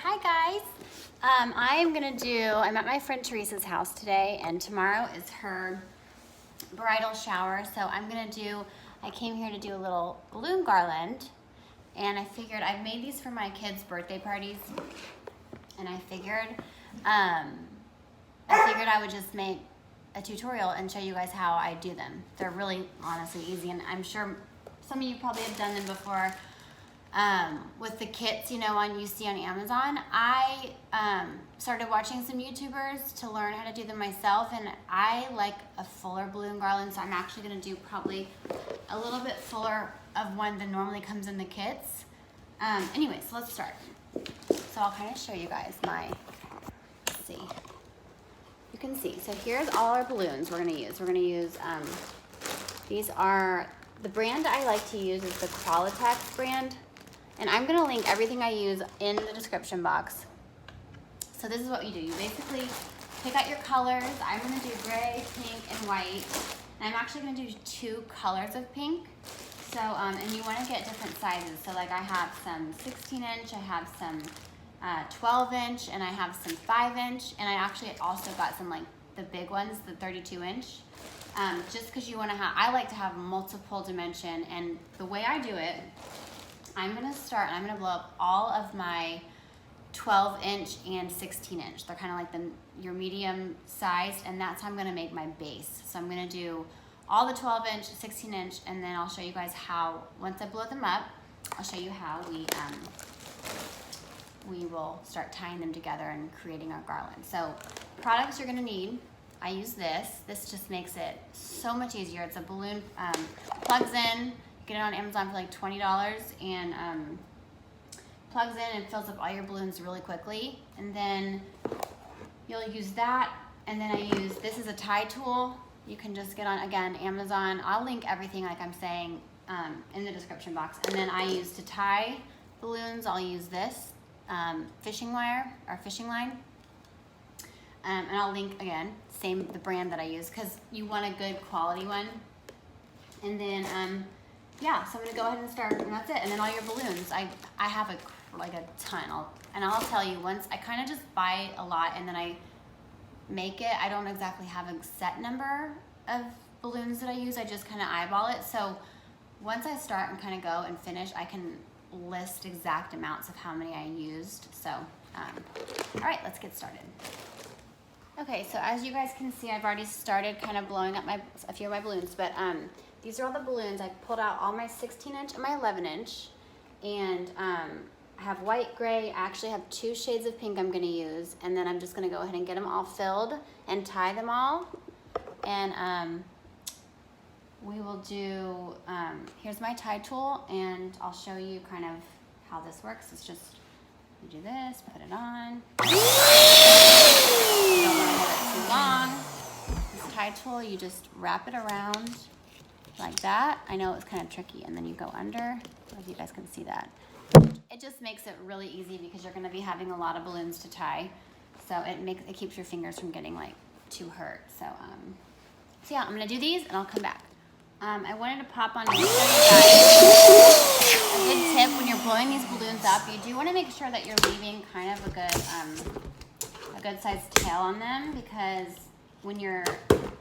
Hi guys. I'm at my friend Teresa's house today, and tomorrow is her bridal shower. So I came here to do a little balloon garland, and I figured I've made these for my kids' birthday parties, and I figured I would just make a tutorial and show you guys how I do them. They're really honestly easy, and I'm sure some of you probably have done them before. With the kits, you see on Amazon. I started watching some YouTubers to learn how to do them myself, and I like a fuller balloon garland, so I'm actually going to do probably a little bit fuller of one than normally comes in the kits. Anyways, so let's start. So I'll kind of show you guys let's see. You can see, so here's all our balloons we're going to use. We're going to use, these are, the brand I like to use is the Qualatex brand. And I'm gonna link everything I use in the description box. So this is what you do. You basically pick out your colors. I'm gonna do gray, pink, and white. And I'm actually gonna do 2 colors of pink. So, and you wanna get different sizes. So like I have some 16-inch, I have some 12-inch, and I have some 5-inch. And I actually also got some like the big ones, the 32-inch. Just because I like to have multiple dimension. And the way I do it, I'm gonna start and I'm gonna blow up all of my 12-inch and 16-inch. They're kind of like your medium sized, and that's how I'm gonna make my base. So I'm gonna do all the 12-inch, 16-inch, and then I'll show you guys how, once I blow them up, I'll show you how we will start tying them together and creating our garland. So products you're gonna need, I use this. This just makes it so much easier. It's a balloon, plugs in. Get it on Amazon for like $20, and plugs in and fills up all your balloons really quickly. And then you'll use that. And then this is a tie tool. You can just get on, again, Amazon. I'll link everything like I'm saying in the description box. And then I use to tie balloons, I'll use this fishing wire or fishing line. And I'll link, again, the brand that I use, because you want a good quality one. And then yeah, so I'm gonna go ahead and start, and that's it. And then all your balloons, I have a ton. I'll tell you, once I kind of just buy a lot and then I make it. I don't exactly have a set number of balloons that I use. I just kind of eyeball it. So once I start and kind of go and finish, I can list exact amounts of how many I used. So, all right, let's get started. Okay, so as you guys can see, I've already started kind of blowing up a few of my balloons, but these are all the balloons. I pulled out all my 16-inch and my 11-inch, and I have white, gray. I actually have 2 shades of pink I'm gonna use, and then I'm just gonna go ahead and get them all filled and tie them all. And we will do, here's my tie tool, and I'll show you kind of how this works. It's just, you do this, put it on. You don't wanna hold it too long. This tie tool, you just wrap it around like that. I know it was kind of tricky, and then you go under. I don't know if you guys can see that. It just makes it really easy because you're going to be having a lot of balloons to tie, so it keeps your fingers from getting like too hurt. So yeah, I'm going to do these and I'll come back. I wanted to pop on and show you guys a good tip when you're blowing these balloons up. You do want to make sure that you're leaving kind of a good sized tail on them, because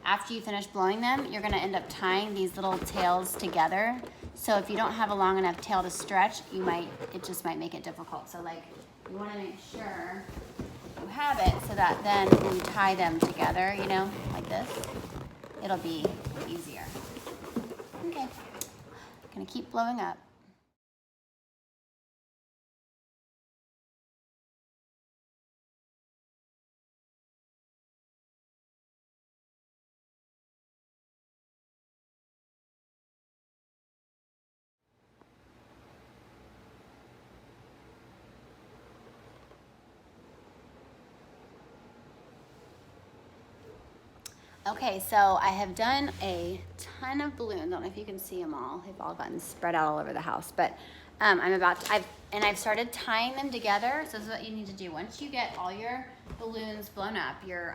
after you finish blowing them, you're gonna end up tying these little tails together. So if you don't have a long enough tail to stretch, it just might make it difficult. So like, you wanna make sure you have it so that then when you tie them together, like this, it'll be easier. Okay, gonna keep blowing up. Okay, so I have done a ton of balloons. I don't know if you can see them all. They've all gotten spread out all over the house, but I've started tying them together. So this is what you need to do. Once you get all your balloons blown up, your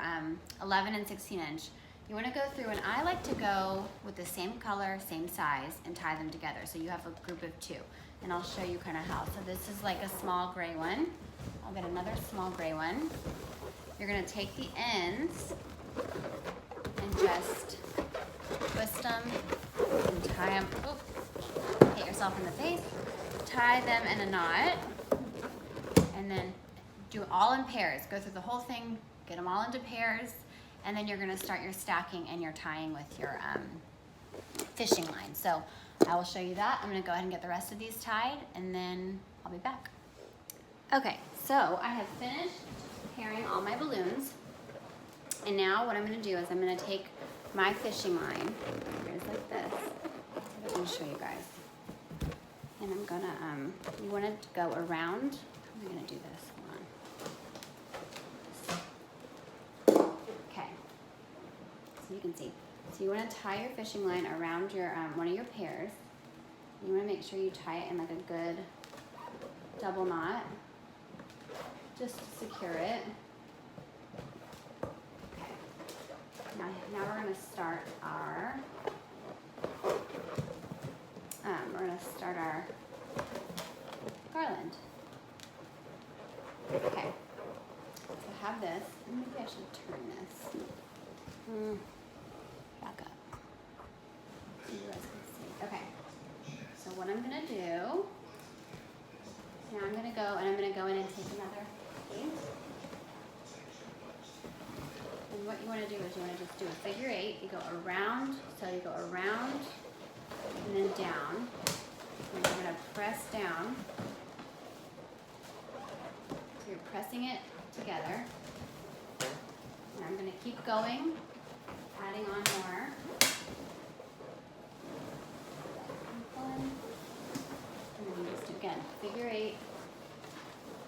11 and 16-inch, you want to go through, and I like to go with the same color, same size, and tie them together. So you have a group of 2, and I'll show you kind of how. So this is like a small gray one. I'll get another small gray one. You're gonna take the ends and just twist them and tie them. Oh, hit yourself in the face. Tie them in a knot, and then do it all in pairs. Go through the whole thing, get them all into pairs, and then you're gonna start your stacking and your tying with your fishing line. So I will show you that. I'm gonna go ahead and get the rest of these tied, and then I'll be back. Okay, so I have finished pairing all my balloons, and now what I'm gonna do is I'm gonna take my fishing line, it's like this. I'm gonna show you guys. And I'm gonna, you wanna go around. I'm gonna do this, hold on. Okay, so you can see. So you wanna tie your fishing line around your, one of your pairs. You wanna make sure you tie it in like a good double knot, just to secure it. Okay, now we're gonna start our, garland. Okay, so I have this, and maybe I should turn this. Back up. So you guys can see. Okay, so what I'm gonna do, now I'm gonna go in and take another piece. And what you wanna do is you wanna just do a figure 8. You go around, so you go around and then down. And you're gonna press down. So you're pressing it together. And I'm gonna keep going, adding on more. And then you just, again, figure 8,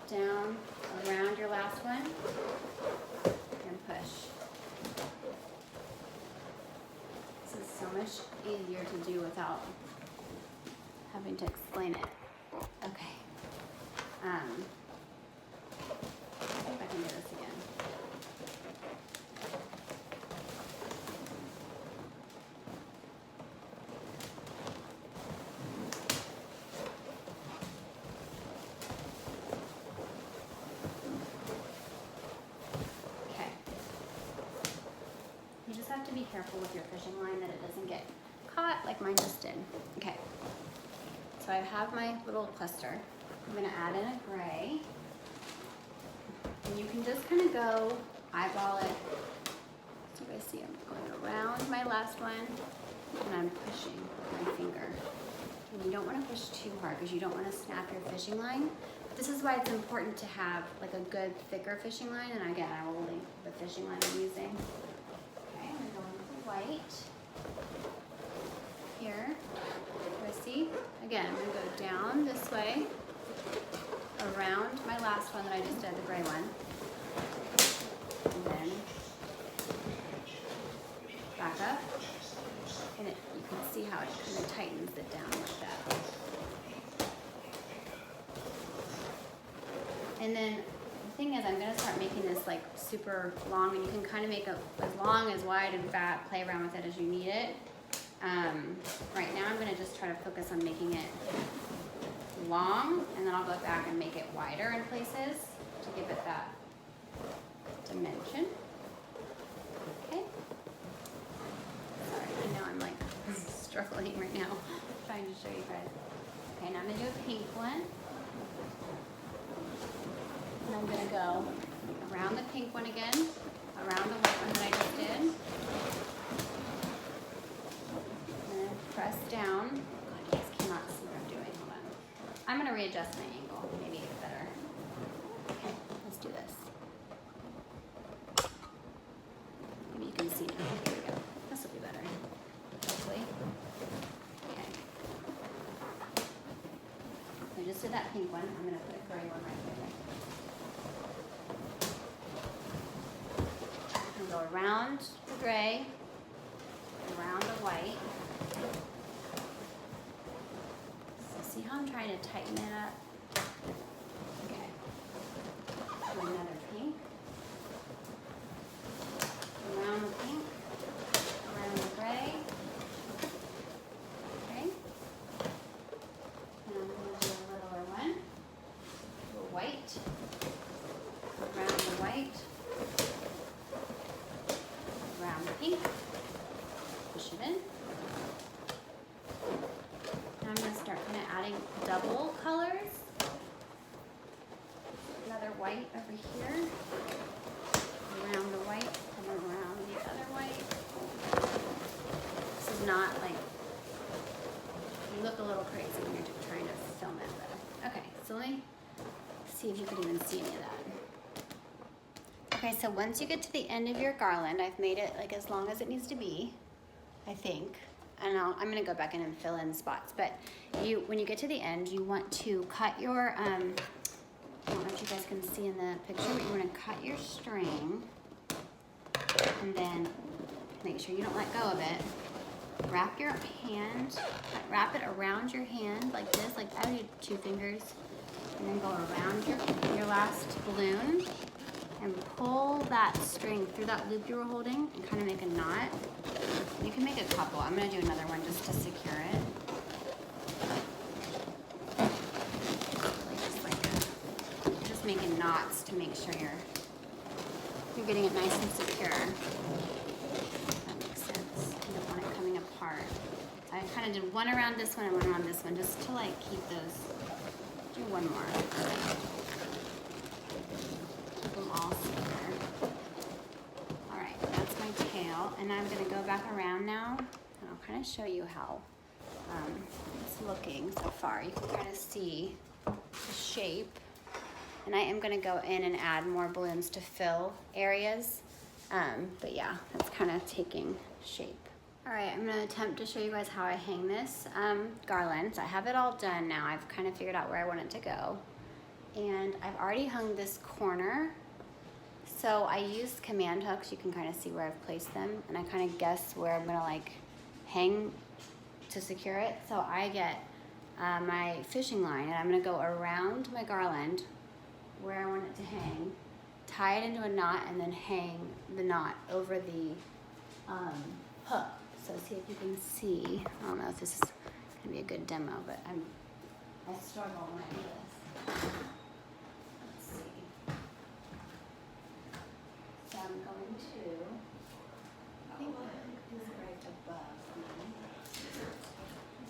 down, around your last one, and push. This is so much easier to do without having to explain it. Okay. Let's see if I can do this again. Okay. You just have to be careful with your fishing line that it doesn't get caught like mine just did. Okay. So I have my little cluster. I'm gonna add in a gray. And you can just kind of go eyeball it. So you guys see I'm going around my last one, and I'm pushing with my finger. And you don't want to push too hard because you don't want to snap your fishing line. This is why it's important to have like a good thicker fishing line, and again I will link the fishing line I'm using. Okay, I'm gonna go with the white here. See? Again, I'm going to go down this way, around my last one that I just did, the gray one, and then back up, and you can see how it kind of tightens it down like that. And then the thing is, I'm going to start making this like super long, and you can kind of make it as long, as wide, and fat, play around with it as you need it. Right now I'm going to just try to focus on making it long, and then I'll go back and make it wider in places to give it that dimension. Okay. Sorry, I know I'm like struggling right now trying to show you guys. Okay, now I'm going to do a pink one. And I'm going to go around the pink one again, around the white one that I just did. Press down. God, you guys cannot see what I'm doing. Hold on. I'm going to readjust my angle. Maybe it's better. Okay, let's do this. Maybe you can see now. Here we go. This will be better. Hopefully. Okay. So I just did that pink one. I'm going to put a gray one right there. I'm going to go around the gray, around the white. See how I'm trying to tighten it up? Okay. Do another pink. Around the pink. Around the gray. Okay. And I'm going to do a littler one. A white. white, around the pink, push it in. Now I'm gonna start kind of adding double colors. Another white over here, around the white, and around the other white. This is not like, you look a little crazy when you're trying to film it though. Okay, so let me see if you can even see any of that. Okay, so once you get to the end of your garland, I've made it like as long as it needs to be, I think. And I'm gonna go back in and fill in spots, but when you get to the end, you want to cut your, I don't know if you guys can see in the picture, but you wanna cut your string and then make sure you don't let go of it. Wrap your hand, wrap it around your hand like this, like I would do 2 fingers, and then go around your last balloon and pull that string through that loop you were holding and kind of make a knot. You can make a couple. I'm gonna do another one just to secure it. Just making knots to make sure you're getting it nice and secure. That makes sense. You don't want it coming apart. I kind of did one around this one and one around this one just to like keep those. Do one more. Keep them all secure. All right, that's my tail, and I'm gonna go back around now, and I'll kind of show you how it's looking so far. You can kind of see the shape, and I am gonna go in and add more balloons to fill areas, but yeah, that's kind of taking shape. All right, I'm gonna attempt to show you guys how I hang this garland. So I have it all done now. I've kind of figured out where I want it to go. And I've already hung this corner. So I used command hooks. You can kind of see where I've placed them. And I kind of guess where I'm gonna like hang to secure it. So I get my fishing line and I'm gonna go around my garland where I want it to hang, tie it into a knot, and then hang the knot over the hook. So see if you can see. I don't know if this is gonna be a good demo, but I struggle when I do this. Let's see. So I'm going to, I think this is right above me.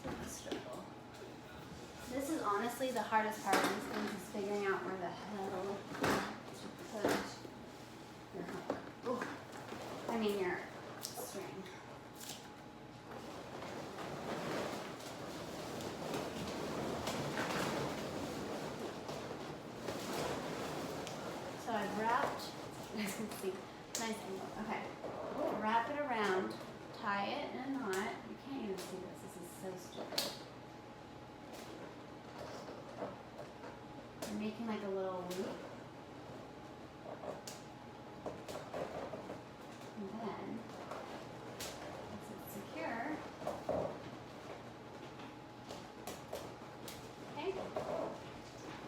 This is a struggle. This is honestly the hardest part of these things, is figuring out where the hell to put your hook. Ooh. I mean your string. So I've wrapped, you guys can see, nice angle, okay. Wrap it around, tie it in a knot. You can't even see this is so stupid. I'm making like a little loop. And then, once it's secure, okay,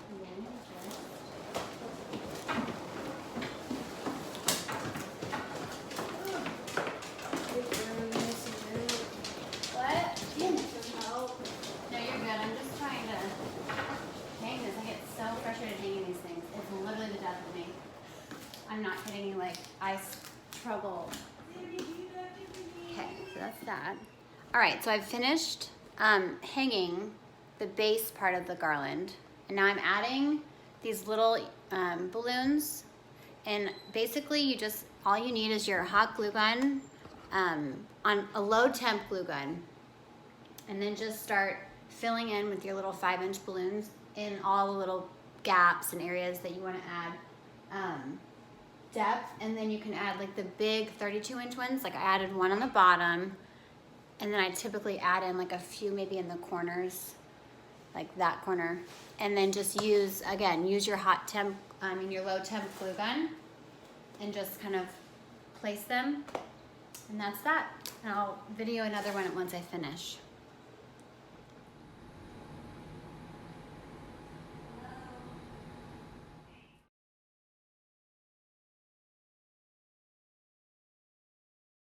and then you just what? Damn it, no, you're good. I'm just trying to hang this. I get so frustrated hanging these things. It's literally the death of me. I'm not kidding you, like, I struggle. Okay, so that's that. All right, so I've finished hanging the base part of the garland. And now I'm adding these little balloons. And basically you just, all you need is your hot glue gun on a low temp glue gun. And then just start filling in with your little 5-inch balloons in all the little gaps and areas that you want to add depth. And then you can add like the big 32-inch ones. Like I added one on the bottom, and then I typically add in like a few maybe in the corners, like that corner. And then just use your hot temp, your low temp glue gun, and just kind of place them. And that's that. And I'll video another one once I finish.